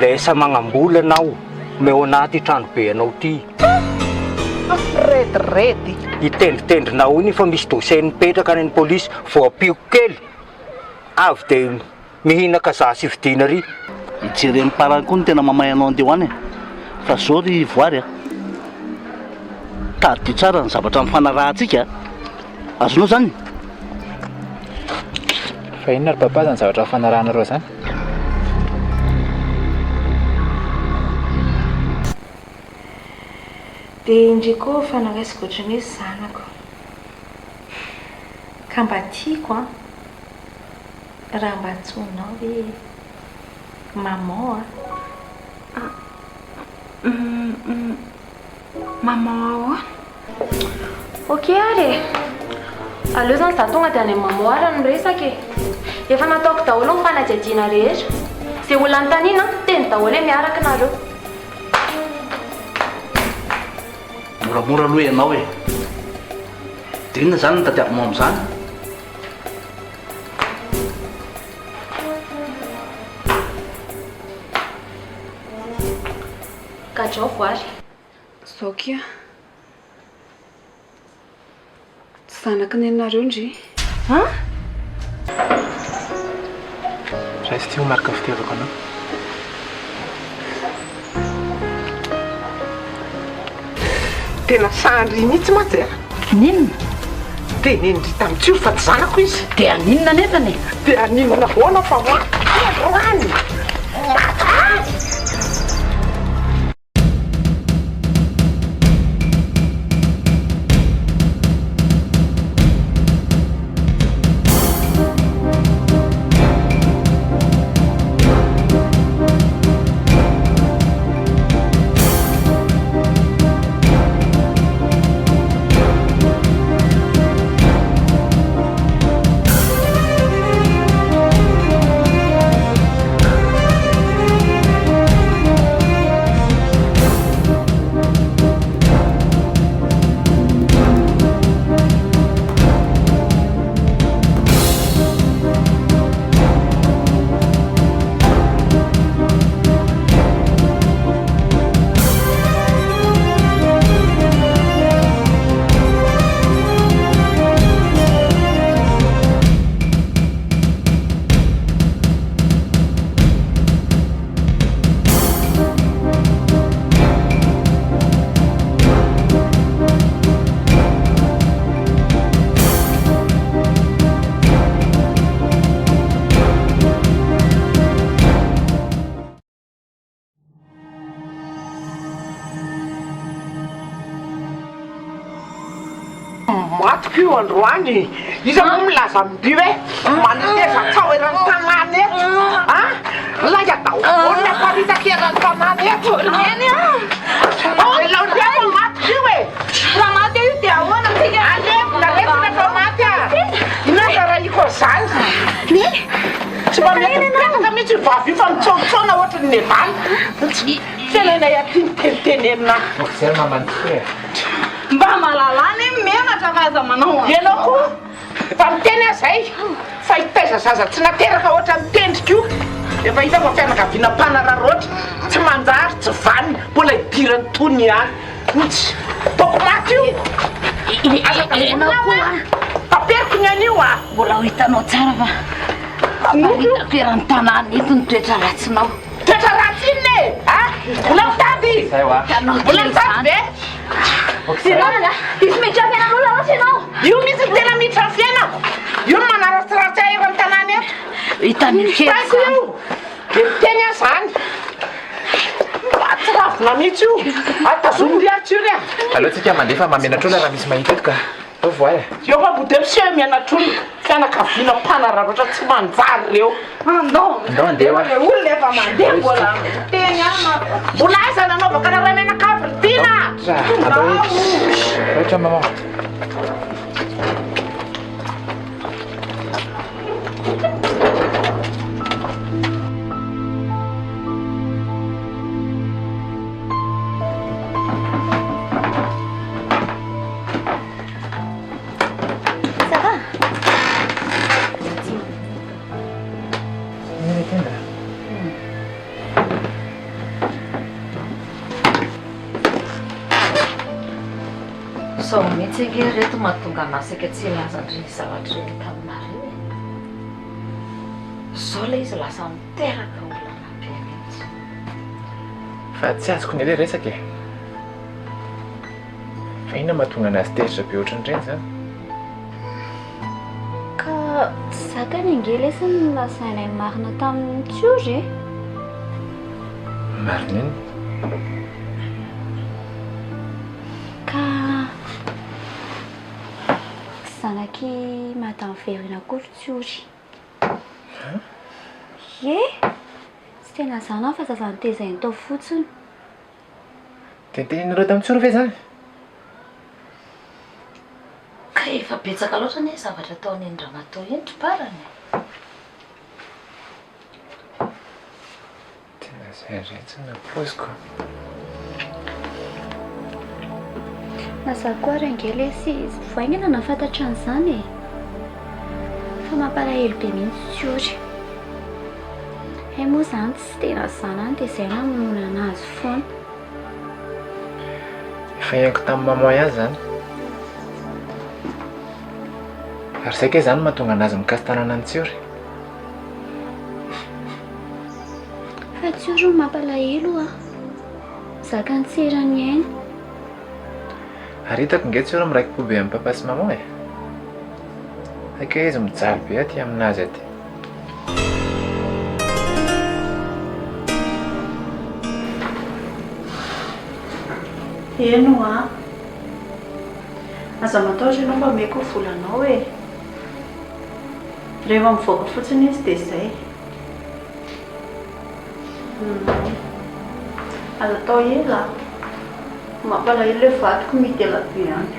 Lesa magnambolanao meo anaty tranobe anao ty. Retirety. Itendritendrinao iny fa misy dossier nipetraka any polisy voapiko kely. Avy de mihina kazasy vidina ry. Ijereny parany koa ny tena mamay anao andeo any. Fa zao ry voary tady tsara ny zavatra mifanarahantsika. Azonao zany? Fa inona ry papa zany zavatra mifanarahanareo zany? Dia indray koa fanaraisiko ohatran'ny hoe zanako. Ka mba tiako raha mba antsoinao hoe maman Maman. Ok ary. Aleo zany za tonga dia any maman ary no miresaka e. Efa nataoko daholo ny fanadihadiana rehetra. Izay olona anontaniana teny daholo hoe miaraka nareo. Moramora aloha ianao e. Dia inona zany ny tadiavinao amin'izany? Gadrao voary. Zao kia tsy zanaky ny anareo ndry. Raha sy tia ho marika fitiavako anao. Tena sahary mihitsy matsy. Ninona? Dia nendry tamin'tsiro fa tsy zanako izy. Dia aninona nefany? Dia aninona foana fa roany. Matiko io androany. Iza moa milaza amby hoe maniteza tsao eran'ny tanàna eto. Laga daholo naparitaka eran'ny tanàna eto. Laoriako matiko io e. Raha maty io dia ahoana tika? Alefina rehetra fa maty Inaka raha iko zany. Tsy mba mety mipetraka mihitsy vavy io fa mitsontsona ohatry ny nevany. Tena ilay aty mitenitenenina. Zay mamanty Mba malalany menatra fa aza manao. Ianao koa fa miteny azay fa hitaiza zaza tsy nateraka ohatry mitendrika io. Efa hita fa fianakaviana mpanararoatra tsy manjary tsy vaniny mbola hidirany tony ihany. Toko maty io. Enao koa Paperiko ny an'io mbola ho hitanao tsara fa paparitako eran'ny tanàna eto ny toetra ratsinao. Toetra ratsy inona e? Mbola mitady? Zay ho Mbola mitady be? Sinana, izy miditra fiainan'olona loatra ianao. Io mihitsy ny tena miditra ny fiaina. Io no manaratsiratsy eran'ny tanàna eto. Hitan'ny kely Taiko io. Dia miteny aho zany. Tsy ravina mihitsy io. Atazomy riatsy io ry Aleo tsika mandefa mamenatra olona raha misy mahita eto ka. Ao voay. Io fa bode miseho mianatra olona fianakaviana mpanararoatra tsy manjary reo. Andao. Andao andeha hoa. Olona efa mandeha mbola teny ama. Mbola aiza nanaovaka raha menakavy tiana. Andao eto. Rehetra maman. sao mihitsy ange reto mahatonga anasika tsy lazandry zavatra reto taminareo e. Zao ilay izy lasa miteraka olana be mihitsy. Fa tsy azoko ny le resaka e. Fa inona mahatonga anazy teritra be ohatran'ireny zany? Ka tsy zakany ange lesy lasainay marina tamin'ny tsiory e. Marina iny? Ka zanaky madame Verina kory tsiory. Ye? Tsy tena zana fa zazany tezainy tao fotsiny. Tenteninareo tamin'ny tsoro ve zany? Ka efa betsaka loatra ny zavatra ataony Andramatoa iny troparany. Tena izay retsy na poziko. Naza koa range lesy izy voaingana nafantatra an'izany e. Fa mampalahelo be mihitsy tsiory. Hay moa zany tsy tena zanany dia izay namonoana anazy foana. Efa ianko tamin'ny maman ihany zany. Ary izay ke zany mahatonga anazy mikasy tanana ny tsiory. Fa tsiory no mampalahelo a. Zakany tserany ainy. Ary hitako nge tsiory miraiki-po be amin'ny papa sy maman e. Ake izy mijaly be aty aminazy aty. Eno a. Aza mataotry ianao mba meko volanao e. Rehefa mivoaka fotsiny izy dia izay. Aza atao ela. Mampalahelo ilay vadiko midy ela be any.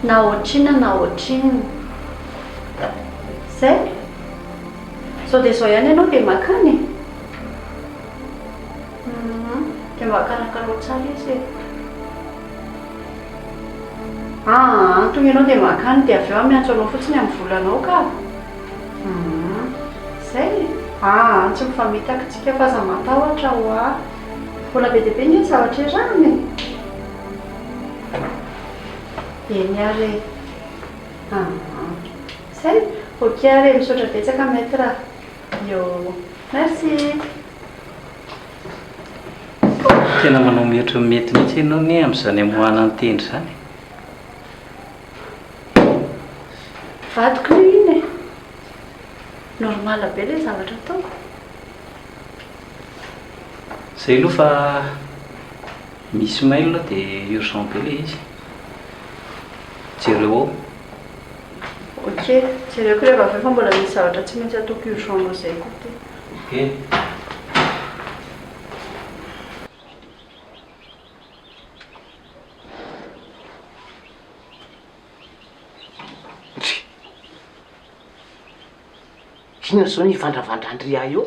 Na ohatrina. Zay? Sao dia zao ihany ianao dia makany? Dia makarakaro tsara izy e. Antony ianao dia makany dia avy eo miantso anao fotsiny amin'ny volanao ka. Zay? Tsy mifamitakintsika fa aza matahotra ho a. Mbola be dia be ny zavatra irany. Eny ary. Zay? Ok ary misaotra betsaka maître. Yo, merci. Tena manao mety mihitsy ianao ny amin'izany amoahana ny tendry zany. Vadiko iny e. Normal be ilay zavatra ataoko. Zay aloha fa misy mail aloha dia urgent be ilay izy. Jereo ao. Ok, jereko rehefa avy eo fa mbola misy zavatra tsy maintsy ataoko urgent zay koa ty. Ok. Inona zao ny vandravandrandry ahy io?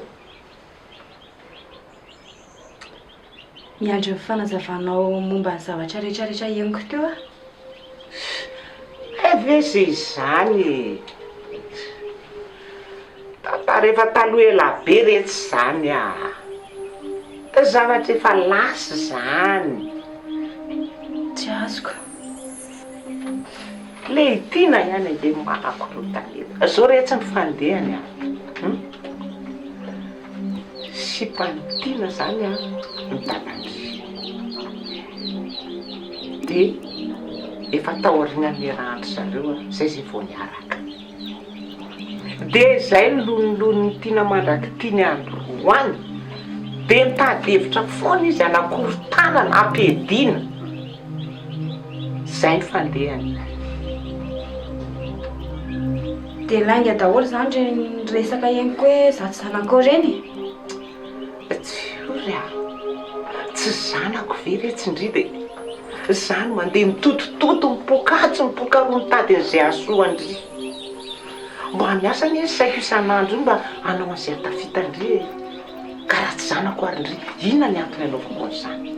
Miandry ny fanazavanao momba ny zavatra rehetrarehetra iainiko teo a. Ve zay izany. Tantara efa taloha ela be rehetra zany a. Zavatra efa lasa zany. Tsy azoko. Le tiana ihany ange manakorotaneta. Zao rehetra ny fandehany a. Sy mpanitiana zany a mitanandry. Dia efa taorian'ny rahandry zareo a. Zay zay vao niaraka. Dia zay lolony tiana mandraky tiany andro roany. Dia mitady hevitra foana izy anakorontanana ampediana. Zay ny fandehany. Dia lainga daholo zany resaka iainiko hoe za tsy zanako reny. Tsy a. Tsy zanako ve retsindry dia. Zany mandeha mitotototo mipokatso mipokaro mitady an'izay asoandry. Mba miasa ny saiko isan'andro mba hanao an'izay tafitandry. Ka raha tsy zanako arindry, inona ny antony anaovako an'izany?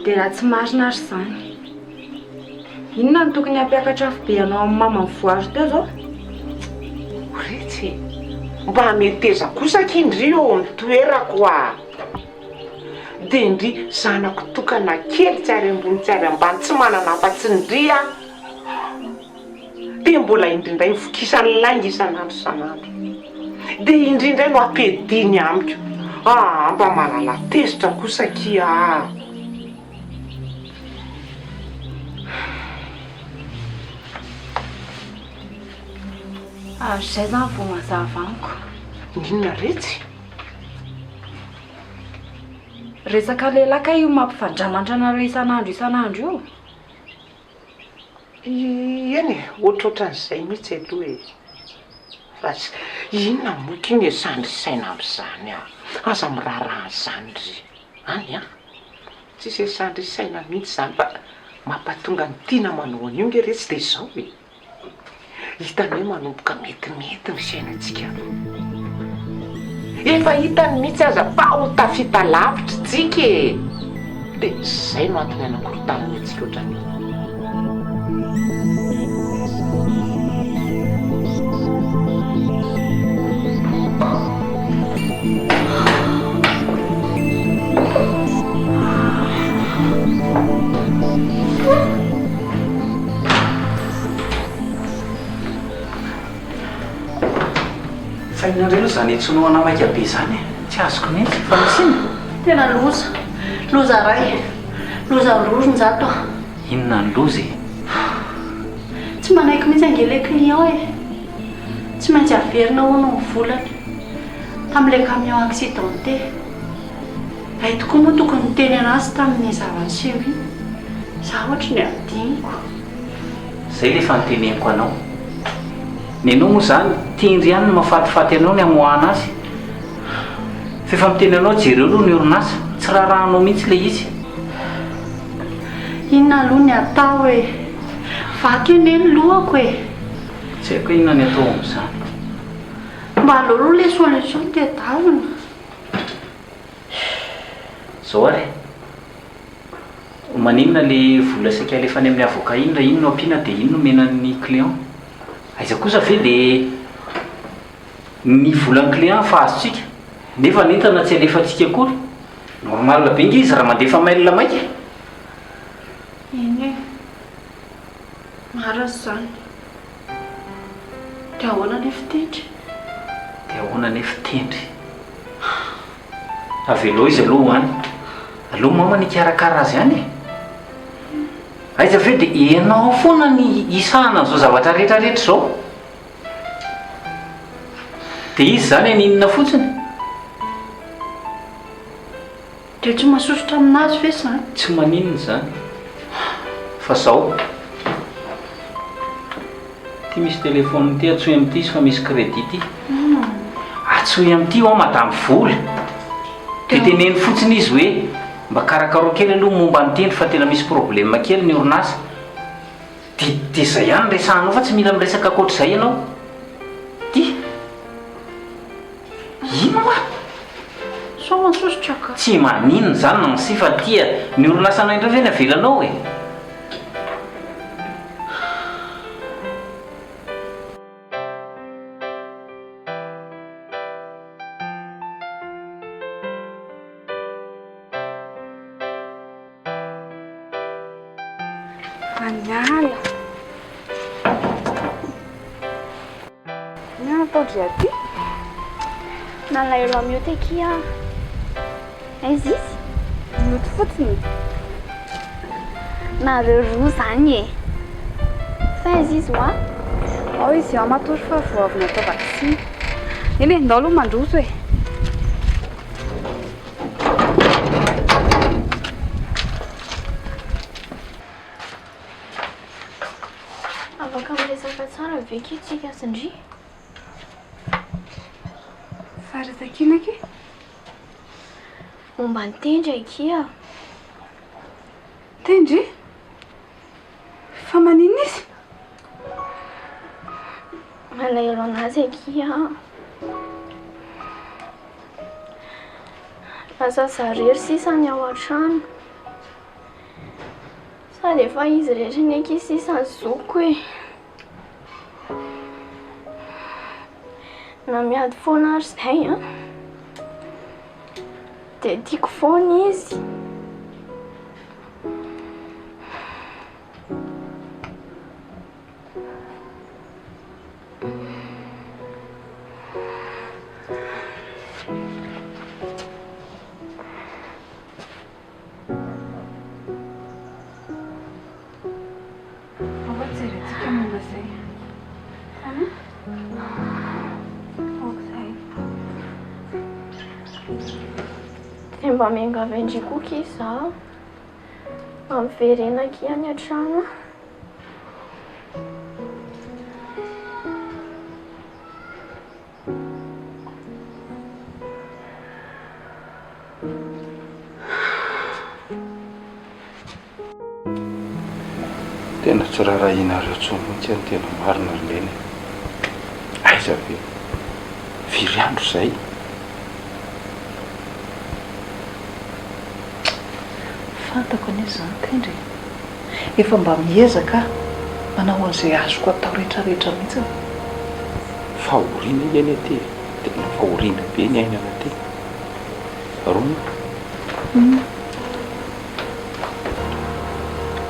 Dia raha tsy marina ary zany. Inona ny tokony hampiakatra afo be anao amin'ny mamany voary teo zao? Retsy. mba hameteza kosaka indry eo amin'ny toerako a. Dia indry zanako tokana kely tsary ambony tsary ambany tsy manana afa-tsy indry a. Dia mbola indrindray mifokisany lainga isan'andro isan'andro. Dia indrindray no ampediny amiko. Mba manana tezitra kosaky a. Zay zany vao mazava amiko. Inona retsy? Resaka lehilahy ka io mampifandramandrana isan'andro io. Eny ohatrohatran'izay mihitsy aloha e. Fa inona moka iny esandrisaina amin'izany a? Aza miraharaha izany ry. Any a? Tsisy esandrisaina mihitsy izany fa mampatonga ny tiana manao an'io nge retsy dia izao e. Hitany hoe manomboka metimety ny fiainantsika. Efa hitany mihitsy aza fa ho tafita lavitra tsika e. Dia izay no antony anankorotaniny antsika ohatran'io. Fainareo aloha zany etsonao anamaika be zany tsy azoko mihitsy fa misina. Tena loza ray, loza rory ny zato a. Inona ny loza e? Tsy manaiky mihitsy angele client e. Tsy maintsy averina hono ny volany tamin'ilay camion accidenté. Ay tokoa moa tokony niteny anazy tamin'ny zava-niseho iny. Za ohatra ny adiniko. Zay le fanoteneniko anao. Ny anao moa zany tindry ihany no mahafatifaty anao ny amoahana azy. Fefa miteny anao jereo aloha ny orinasa, tsy rarahanao mihitsy le izy. Inona aloha ny atao e? Vaky eny ny lohako e. Tsy haiko inona ny atao amin'izany. Mba alolo le solution tedavina. Zao ary maninona le vola saika alefa any amin'ny avoka iny raha iny no ampiana dia iny no menan'ny client. Aiza kosa ve dia ny volan'ny client fa azotsika nefa nentana tsy alefantsika akory. Normal be nge izy raha mandefa mail maika. Eny e. Marazy zany. Dia ahoana ny fitendry? Dia ahoana ny fitendry? Avelo izy aloha any. Aloha mama nikarakara azy any e. Aiza ve dia ianao foana ny isahana an'izao zavatra rehetrarehetra izao. Dia izy zany aninona fotsiny. Dia tsy masosotra aminazy ve zany? Tsy maninona zany. Fa zao ty misy telefôny ty atsoy amin'ity izy fa misy crédit ty. Atsoy amin'ity ho madamy vola. Dia teneny fotsiny izy hoe mba karakaro kely aloha momba ny tendry fa tena misy problème kely ny orinasa. Dia zay ihany resahanao fa tsy mila miresaka akoatr'izay ianao. Ty ino ma? So masosotra ka. Tsy maninona zany na sy fa tia ny orinasa anao indray ve ny avelanao e. Anjely. Ny atao dry aty? Nalaelo amio teky a. Aiza izy? Mioty fotsiny. Nareo roa zany e. Fa aiza izy hoa? Ao izy ao matory fa vao avy natao vaksiny. Eny e, ndao aloha mandroso e. Afaka miresaka tsara ve ke tsika sindry? Fa resakina ake? Momba ny tendry akia. Tendry? Fa maninona izy? Malaelo anazy akia. Lasa zarery sisany ao an-trano. Sady efa izy rehetra ny aky sisany zoko e. Na miady foana ary izay a dia tiako foana izy. Dia mba miangavy andrikoky izaho mba miverenako ihany an-trano. Tena tsy raharahinareo tsony mihitsy any tena marina reny. Aiza be firy andro izay. Fantako anie izany tendry efa mba miezaka manao an'izay azoko atao rehetrarehetra mihitsy. Fahoriana iany aty, tena fahoriana be ny ainana aty. Rony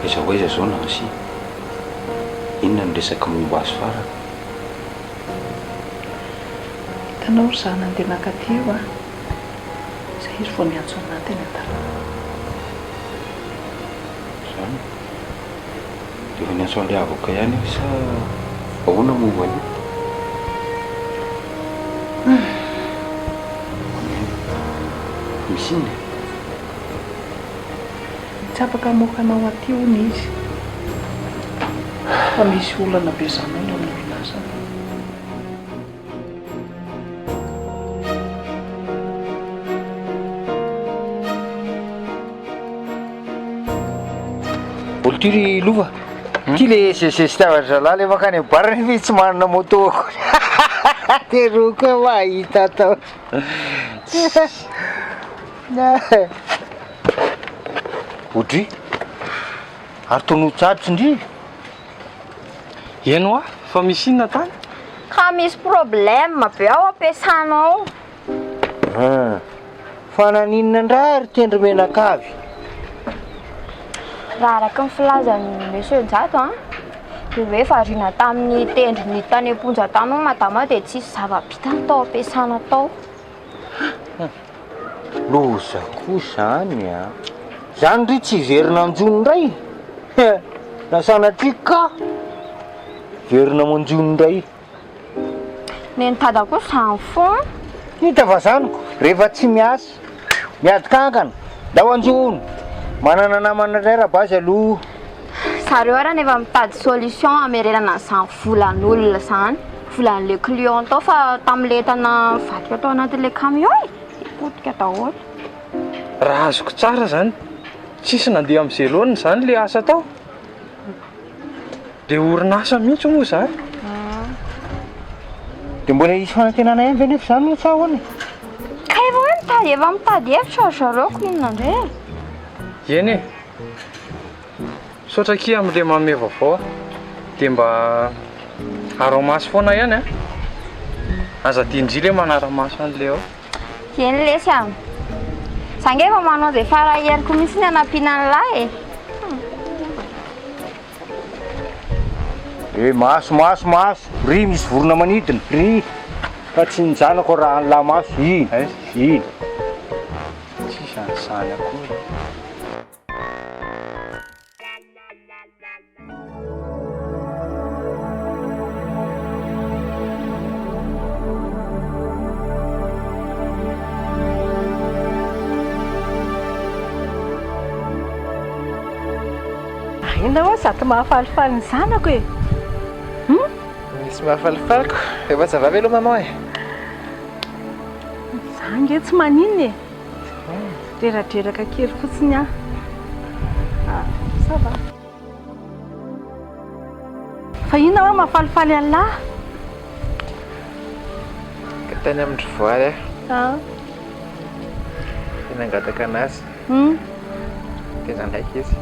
iza ho aiza zao Nancy, inona ny resaka momba azy farany? Hitanao ry zana andeha naka aty io a, izay izy vao niantso anahy teny an-dalana. Zany dia efa niantso an'ilay avoka ihany aho sa ahoana momba an'io? Misy inona? Tsy afaka hamoakanao aty hono izy fa misy olana be zanao ny amin'ny orinasa. Olo ty ry lova ty le sesesitiavatra lahy le makany barany fa tsy manana moto te roko mahita tao odry ary tonotsarotry ndry. Eno a fa misy inona tany? Ka misy problème be ao ampiasanao. Fa naninona ndray ry tendry menakavy? Raha araka ny filazan'ny monsieur Njato a dia hoe variana tamin'ny tendry ny tany am-ponja tany ao madama dia tsisy zava-bitany tao ampiasana tao. Loza koa zany a. Zany ry tsy verina anjony ndray. Na sanatria ka verina manjony ndray. Ny nitada koa zany foana. Hita fa zaniko rehefa tsy miasa miady kankana da ho anjony manana namana indray raha bazy aloha. Zareo ara nefa mitady solution amerenana izany volan'olona zany, volan'le client tao fa tamin'le entana vadika tao anatin'le camion potika daholo. Raha azoko tsara zany tsisy nandeha amin'izay loany zany le asa tao. Dia orinasa mihitsy moa zany. Dia mbola hisy fanantenana ihany ve nefa zany no sa ahoana? Ka efa mitady hevitra ry zareo ko inona indray. Eny e, sotraky amin'ilay manome vaovao dia mba ara-maso foana ihany a. Aza diandrila manara-maso an'ilay ao. Eny lesy a. Za nge efa manao izay farahieriko mihitsy ny hanampiana an'lahy e. Maso ry misy vorona manidina ry fa tsy nijanako raha an'lahy maso iny. Tsisy an'izany akory. Inona hoa zato mahafalifaly ny zanako e. Misy mahafalifaliko efa zavavy aloha maman e. Za nge tsy maninona e. Dreradreraka kely fotsiny a. Ça va. Fa inona hoa mahafalifaly an'lahy? Ka tany amin'ny voary Ah. tena angataka anazy tena ndraiky izy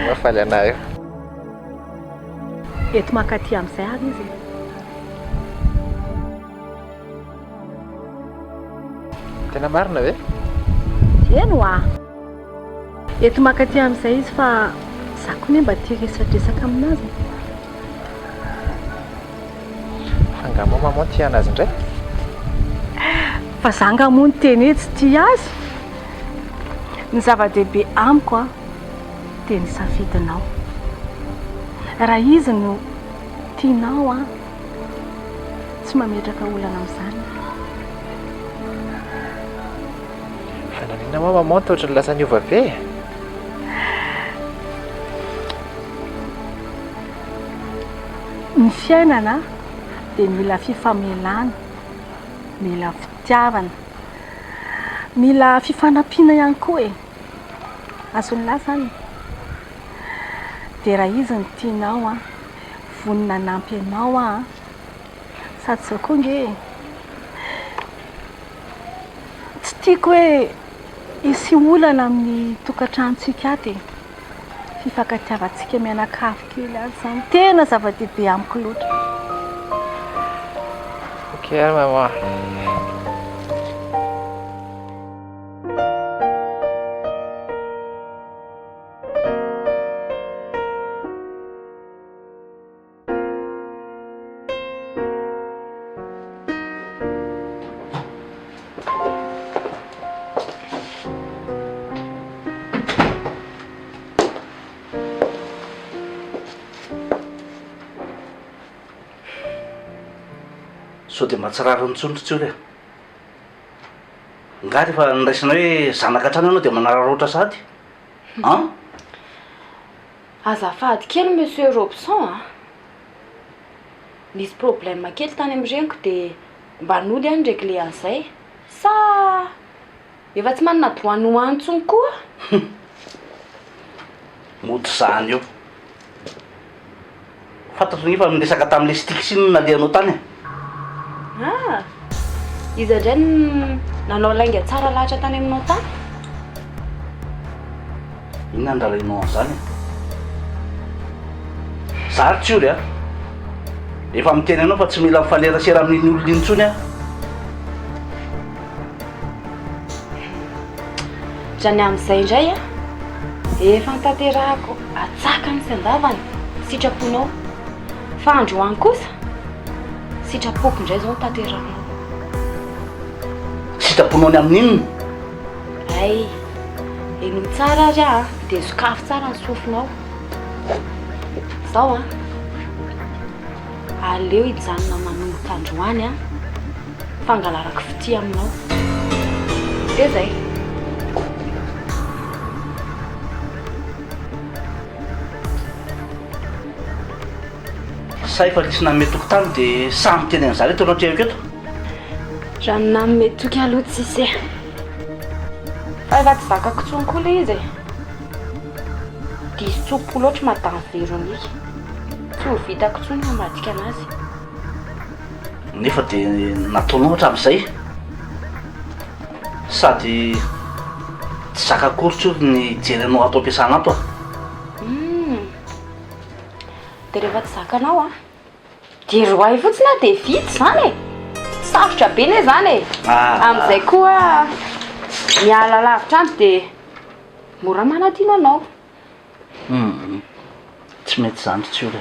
mafaly anahy io. Eto mankaty amin'izay ary izy. Tena marina ve? Eno eto makaty amin'izay izy fa za koa mba tia resadresaka aminazy. Angamba maman tia anazy indray? Fa za ngamoa teny etsy tia azy. Ny zava-dehibe amiko dia ny safidinao. Raha izy no tianao tsy mametraka olana amin'izany. Fa nanina maman toatra ny lasa niova be. Ny fiainana dia mila fifamelana, mila fitiavana, mila fifanampiana ihany koa azony lahy zany. Dia raha izy ny tianao vonina nampy anao sady zao koa nge tsy tiako hoe hisy olana amin'ny tokantranontsika aty. Fifankatiavantsika mianakavy kely azy zany tena zava-dehibe amiko loatra. Ok maman. So dia mahatsiraro ny tsondrotsy io nga rehefa niraisina hoe zanaka hatrany ianao dia manararoatra sady Azafady kely monsieur Robson misy problème kely tany amin'ny reniko dia mba nody any ndraiky le an'izay sa efa tsy manana droit noantsony koa. mody zany io fantatro nefa miresaka tamin'le stiky siny nalehanao tany izy indray nanao lainga tsara lahatra tany aminao tany. Inona andrarainao an'izany sarotra io re efa miteny anao fa tsy mila mifanerasera amin'iny olona intsony Zany amin'izay indray efa nitanterahako atsaka ny sandavany sitraponao fa androany kosa sitrapoko indray zao nitanterahako. Sitraponao ny amin'inona? Ay eno tsara ary dia sokafo tsara ny sofinao zao aleo hijanona manomboka androany fangalarako fity aminao dia zay. Sa efa lisy nanome tokotany dia samy teny an'izany eto anao treako eto. Raha nanome toky aloha tsisy fa efa tsy zakako tsony koa le izy diso tsopo loatra madany verony tsy ho vitako tsony mamadika anazy. Nefa dia nataonao hatramin'izay sady tsy zakakory ny jerenao ato ampiasana ato dia rehefa tsy zakanao dia roay fotsiny dia vita zany sarotra be ne zany amin'izay koa miala lavitra any dia mora manadina anao. Tsy mety zany tsy ora.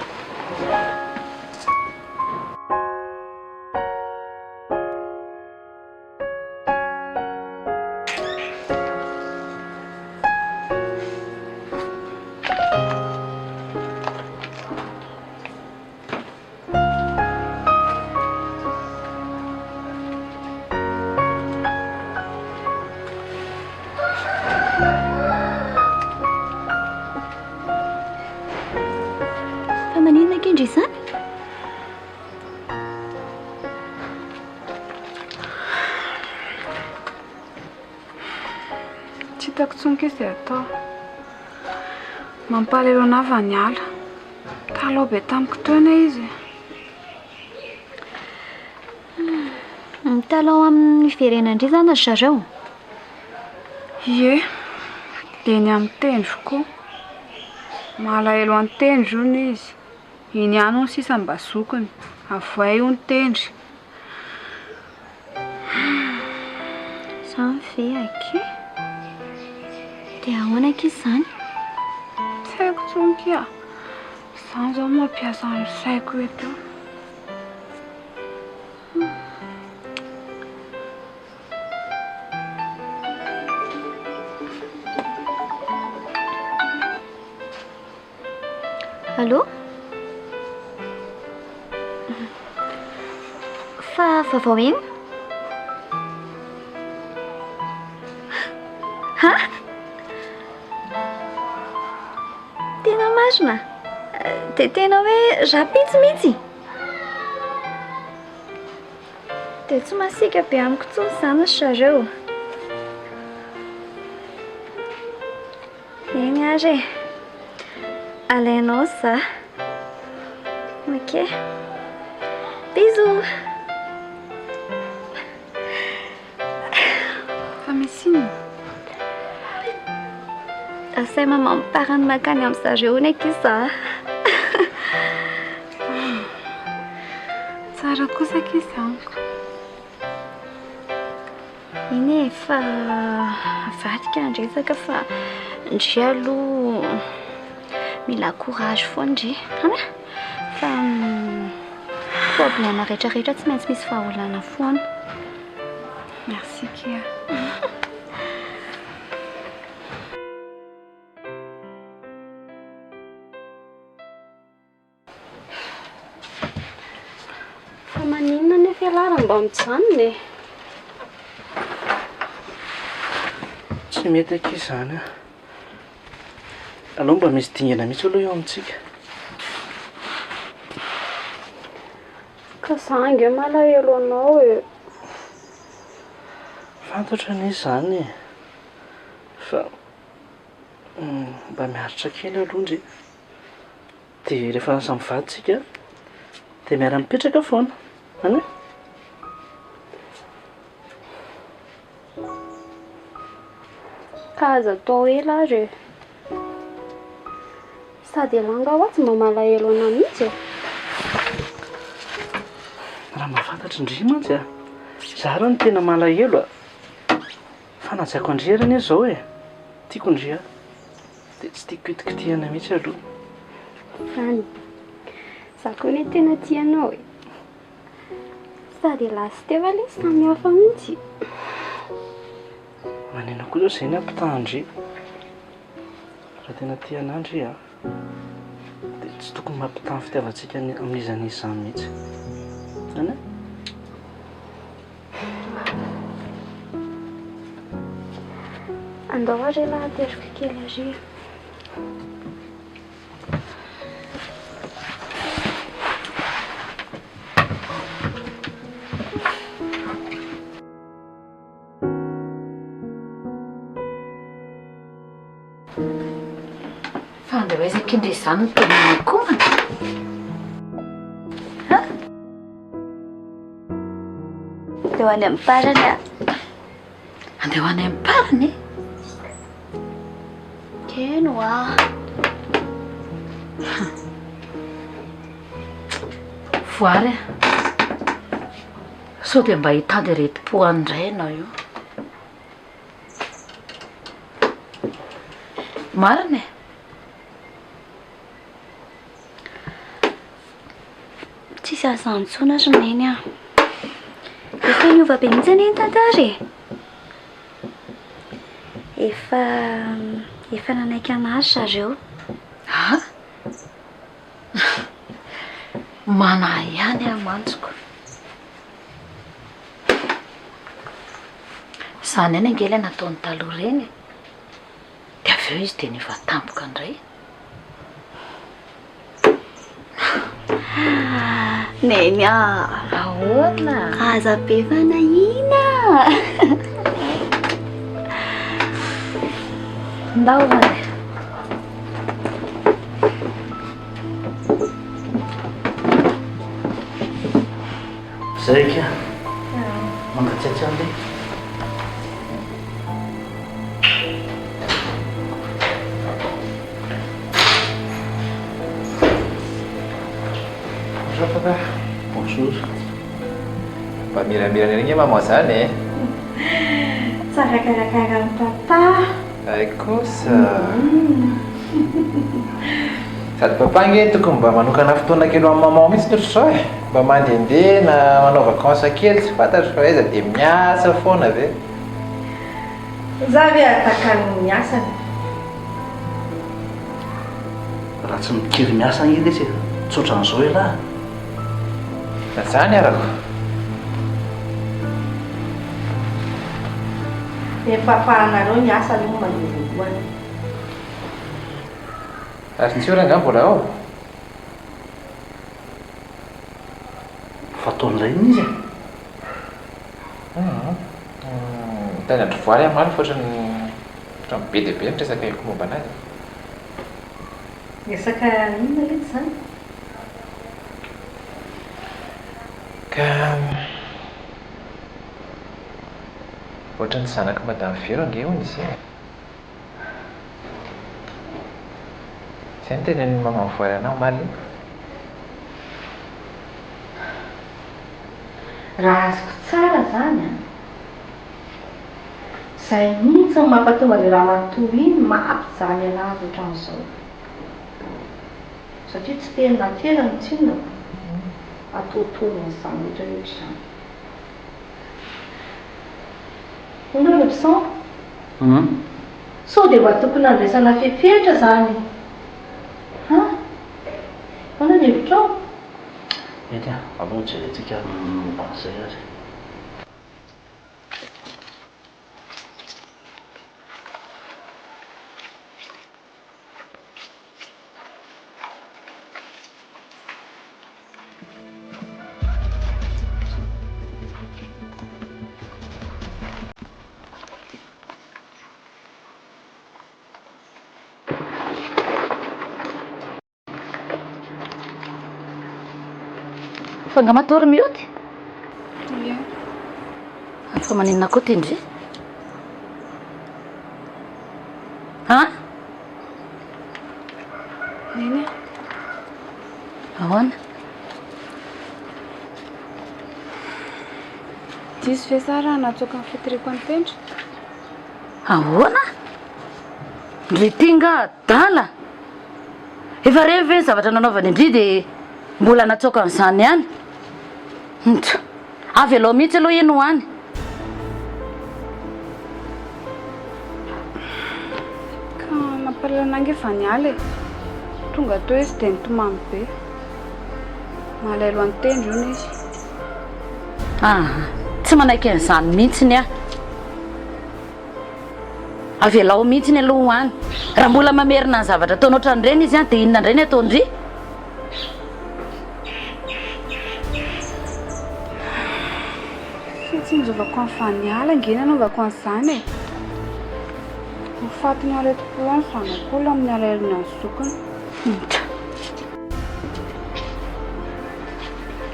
Tsy hitako tsonoko izy dia atao mampalahelo anahy fa niala taloha be tamiko toana izy. Talao amin'ny fiverenandry zany ry zareo? Ie dia ny amin'ny tendro koa malahelo amin'ny tendro ony izy iny ihany ho ny sisa mba zokony avoay ho ny tendry. Za ve ake dia ahoana ankizy izany? Tsy haiko tsony kia. Izany zao mampiasa ny saiko eto. Allô? Fa vaovao iny? Ha? Tena marina? Dia tena hoe rapitsy mihitsy? Dia tsy masika be amiko intsony izany ry zareo. Eny ary e. Alainao za. Ok. Bisous. Fa misy inona? Asay maman miparany makany amin'ny zareo iny ankizy za. Tsara kosa ankizy amiko. Iny e fa avadika andresaka fa ndry aloha mila courage foana ndry. Hana? Fa problème rehetrarehetra tsy maintsy misy fahaolana foana. Merci Kia. Fa maninona ny fialarana mba mijanona e? Tsy mety ankizy izany a. Alao mba misy dingana mihitsy aloha eo amintsika. Ka zangy malahelo anao e. Fantatra ny izany e. Fa mba miaritra kely aloha ndry. Dia rehefa lasa mivaditsika dia miara-mipetraka foana. Hany? Ka aza atao ela ary e. Sady alanga ho tsy mba malahelo ana mihitsy e. Raha mahafantatra ndry mantsy a. Za raha no tena malahelo a. Fa najaiko andriarana izao e. Tiako ndry a. Dia tsy tiako kitikitihana mihitsy aloha. Fany. Za koa ny tena tianao e. Sady lasy teo le samy hafa mihitsy. Manina koa izao izay ny ampitandry. Raha tena tiana andry a. Dia tsy tokony mampitany fitiavantsika amin'izany izany mihitsy. Hany? Andao ary lahy ateriko kely ary. Fandrahoezaka indray izany no tena makomana. Ha? Andeo any amin'ny parany a. Andeo any amin'ny parany? Keno a. Voary a. Sao dia mba hitady retim-po andray ianao io. Marina e. Tsisy azany intsony ary neny a. Efa niova be mihitsy anie ny tantara e. Efa nanaiky anazy zareo. Ha? Mana ihany amantsiko. Izany any angely nataony taloha reny. Dia avy eo izy dia nefa tampoka indray. Neny a. Ahoana? Aza be fanahina. Ndao ary. Zay ka. Mangatsiatsiaka andeha. Papa. Bonjour. Mba miramirana iny maman izany e. Tsara Misarakaraka ny tantara. Ay kosa. Sady papa nge tokony mba manokana fotoana kely amin'ny maman mihitsy totr'izao e. Mba mandehandeha na manao vacances kely tsy fantatro fa iza dia miasa foana ve. Za ve atakany miasany. Raha tsy mikiry miasa iny izy tsotra an'izao ialahy. Na zany arako. Papahanareo miasa aloha mandovoavoana. Ary tsy ora nga mbola ao. Fataon'izay iny izy tany androvoary amin'ny maro fotrany be dia be mitresaka eko momba anazy. Resaka inona ilay zany? Ka ohatrany zanaka madame Vero ange hony izy e. Izay ny tena ny maman voary anao maly. Raha azoko tsara zany a, izay mihitsy ny mampatonga ilay raha matohy iny mampijany anazy ohatran'izao. Satria tsy tena tena ny tsinona atotono an'izany rehetra rehetra izany. Hono le mpisan? Sao dia mba tokony andraisana fefetra zany. Hono ny hevitrao? Mety aloha jerentsika izay azy. Fa ngamatory mioty? Ie. Fa maninona koa ty ndry? Ha? Neny? Ahoana? Diso ve sara natsoaka ny fitiriko any tendry? Ahoana? Ndry tinga dala? Efa revy ve ny zavatra nanaovany indry dia mbola natsoaka an'izany ihany? Avy aloha mihitsy aloha ino hoany? Ka nampahalanangy efa niala e. Tonga teo izy dia nitomamy be. Malailo any tendry hono izy. Tsy manaiky an'izany mihitsy ny aho. Avy alao mihitsy ny aloha hoany. Raha mbola mamerina ny zavatra ataony ohatran'ireny izy dia inona indray ny ataondry? Tsy nizovako amin'ny faniala ngena anaovako an'izany e. Mifaty ny aretim-po any zanak'olo amin'ny alailony any zokiny.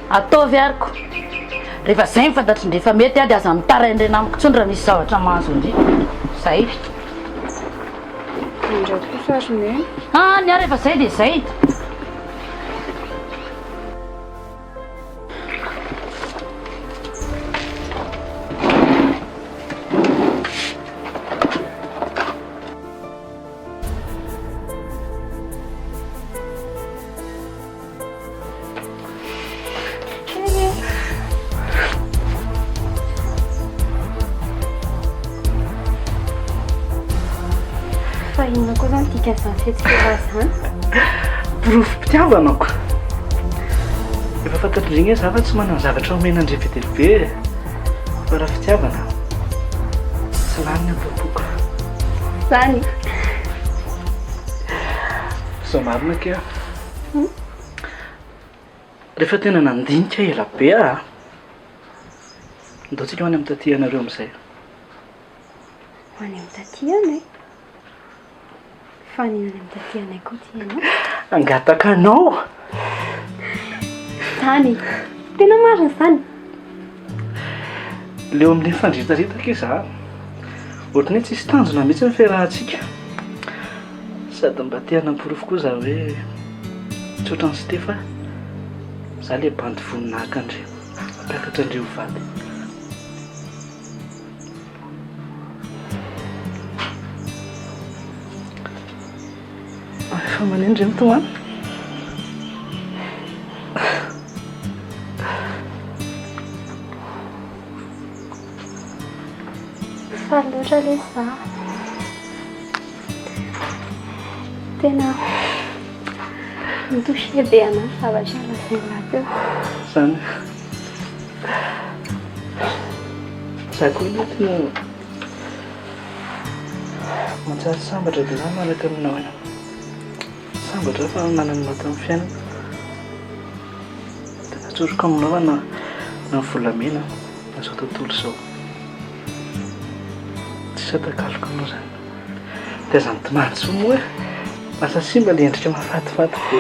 Ataovy ariko. Rehefa izay mifantatry ndrefa mety dia aza mitaraindrena amiko tsony raha misy zavatra mahazo indry. Zay. Indray kosa ary neny. Ny rehefa izay dia izay. Inona koa zany tika izany fihetsika izany? Porofom-pitiavanako. Efa fantatro indrigny hoe za fa tsy manana zavatra omena andray be dia be. Fa raha fitiavana, tsy lany ny atao-poko. Zany? Sao marina kea. Rehefa tena nandinika ela be ndaontsika ho any amin'ny taty anareo amin'izay. Ho any amin'ny taty anay? Fa ninona any amin'ny taty anay koa ty ianao? Angataka anao. Zany? Tena marina zany? Leo amin'ny fandritaritaka iza. Ohatrany hoe tsisy tanjona mihitsy ny fiarahantsika. Sady mba te hanamporofo koa za hoe tsy ohatran'ny Stefa. Za le bandy voninahitra andreo. Mampiakatra andreo vady. maneno ndray mitomany fa loatra le za tena mitoshe be anany zavatra lazaina teo zany za koa netiny manjary sambatra dia za manaka aminao io sambatra fa nananynao tamin'ny fiainana tena tsoroka aminao na volamena na zao tontolo izao tsy satakaloka aminao zany dia zany tomany so moa lasa simba le endrika mahafatifaty be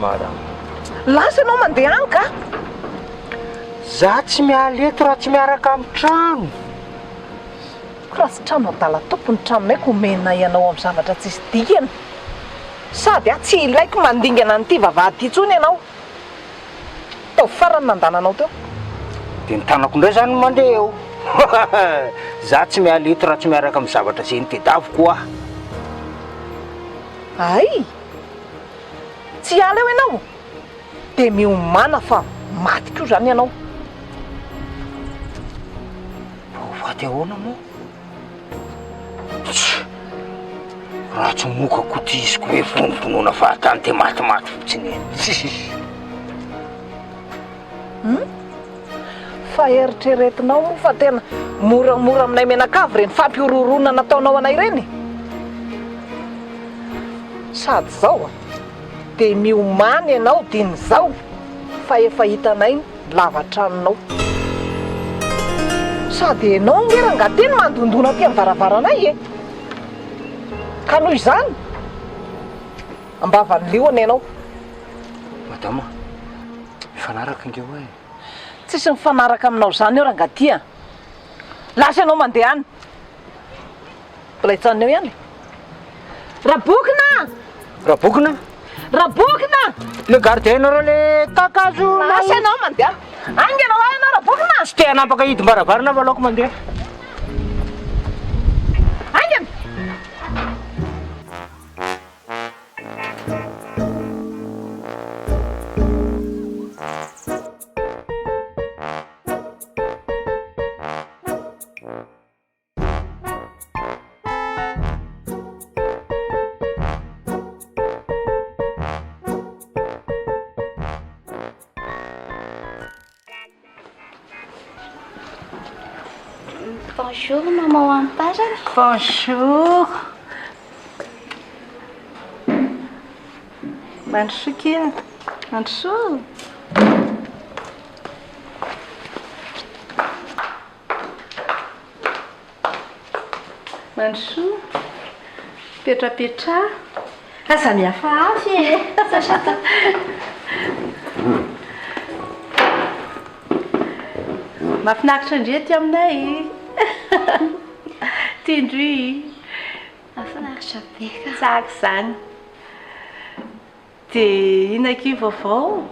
madam lasa anao mandeha any ka za tsy mialeto raha tsy miaraka amin'ny trano raha sy trano adala tompony tranonay ko menina ianao amin'ny zavatra tsisy dikana sady tsy ilaiko mandingana n'ity vavahady ty tsony ianao tao farany nandananao teo dia ny tanako indray zany mandeha eo za tsy mialeto raha tsy miaraka amin'ny zavatra zay nitedaviko ah ay tsy ala eo ianao dia miomana fa maty koa zany ianao vaty ahoana moa raha tsy mokako ty iziko hoe vonovonoana fahatany dia matimaty fotsiny fa eritreretinao moa fa tena moramora aminay menakavy reny fampiororona nataonao anay ireny sady zao dia miomany ianao dinyzao fa efa hitanay lavatranonao sady ianao ngerangateny mandondona ty amin'ny varavaranay e ka noho izany ambavan'lioana ianao madama mifanaraka ingeo e tsisy mifanaraka aminao zany eo rangatya lasa ianao mandeha any mbola hitsanoneo ihany rabokina rabokina rabokina le gardien reo le kakazo lasa ianao mandeha angy ianao a ianao rabokina tsy te hanampaka hidim-baravarana valaoko mandeha angany Bonjour, maman Ampara. Bonjour. Mansukia. Mansu. Mansu. Petra. Asa miafafy e. Mahafinaritra indray ty aminay. Tindry. Mahafinaritra be ka. Tsaka zany. dia ina ki vaovao?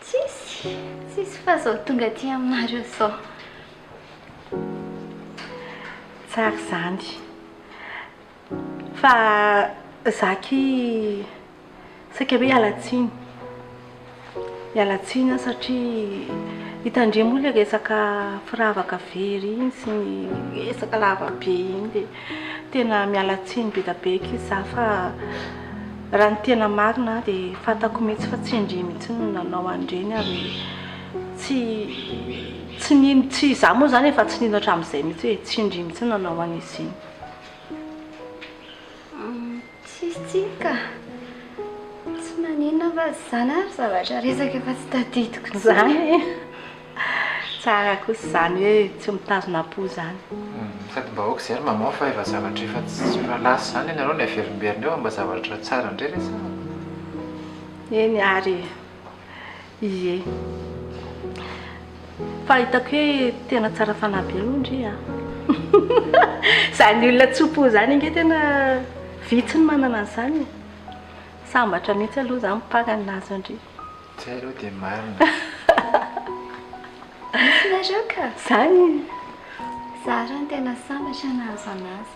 Tsisy fa zao tonga aty aminareo zao. Tsara izany. Fa zaky saika hoe hialatsiny. Hialatsiny aho satria hitandre moa ilay resaka firavaka very iny sy ny resaka lavabe iny dia tena mialatsiny be da be izy za fa raha ny tena marina dia fantako mihitsy fa tsy indry mihitsy no nanao andreny ary tsy za moa zany efa tsy nino hatramin'izay mihitsy hoe tsy indry mihitsy nanao an'izy iny. Tsisika tsy maninona fa zany ary zavatra resaka efa tsy tadidiko zany tsara kosa zany hoe tsy mitazona po zany. Sady mba aoka izay maman fa efa zavatra efa tsy lasy zany ianareo ny averimberindreo mba zavatra tsara indray resa. Eny ary ie fa hitako hoe tena tsara fanahy be aloha ndry a. Zany olona tsopo zany inge tena vitsy ny manana an'izany. Sambatra mihitsy aloha zany mipaka nazy andry. Tsy aloha dia marina. Nareo ka zany za raha ny tena sambatra nahazo anazy.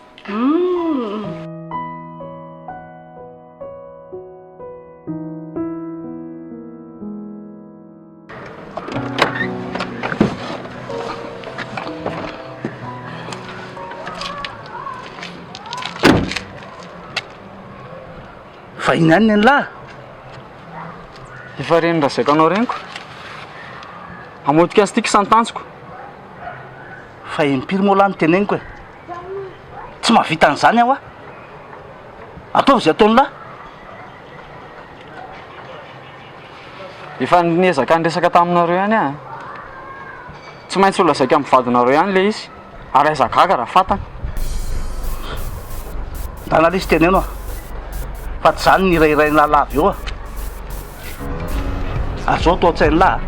Fa iny ihany ny lahy efa reny raha zaikanao reniko amodika azy tiako santanjiko fa impiry moa lahy ny teneniko e tsy mahavita an'izany aho a ataovy izay ataony lahy efa niezaka nyresaka taminareo ihany a tsy maintsy olona zaika amin'ny vadinareo ihany le izy ary aizagaga raha fatana tanala izy teneno a fa tsy zany ny irairay nalavy eo a azao to an-tsainy lahy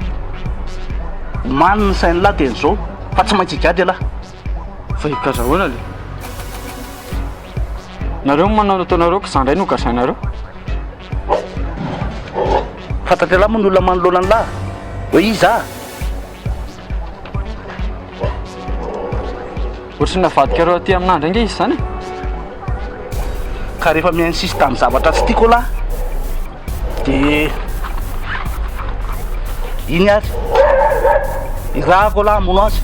maniny ny sainy lahy dia n'izao fa tsy maintsy higadry lahy fa ikazahoana le nareo manao nataonareo ka zandray no gasainareo fa tantelahy moa ny olona manoloana ny lahy hoe iza ohatrany navadikareo aty amin'andra inge izy zany ka rehefa miinsisy tamin'ny zavatra tsy tiako lahy dia iny ary irahako lahy mono azy